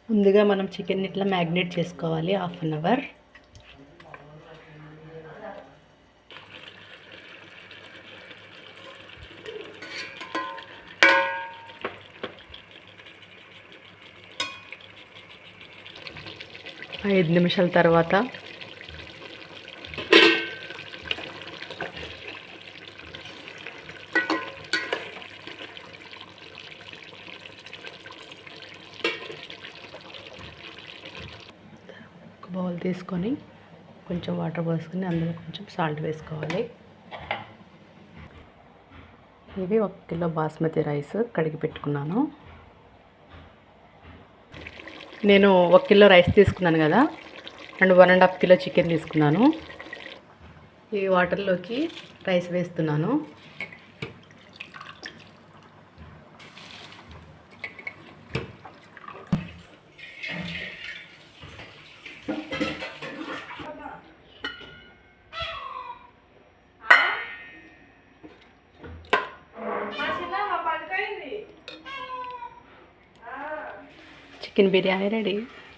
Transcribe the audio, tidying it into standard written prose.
ముందుగా మనం చికెన్ ఇట్లా మ్యాగ్నేట్ చేసుకోవాలి హాఫ్ అన్ అవర్. ఐదు నిమిషాల తర్వాత ఒక బౌల్ తీసుకొని కొంచెం వాటర్ పోసుకొని అందులో కొంచెం సాల్ట్ వేసుకోవాలి. ఇవి 1 కిలో బాస్మతి రైస్ కడిగి పెట్టుకున్నాను. నేను 1 కిలో రైస్ తీసుకున్నాను కదా, అండ్ 1.5 కిలో చికెన్ తీసుకున్నాను. ఈ వాటర్లోకి రైస్ వేస్తున్నాను. Chicken biryani ready.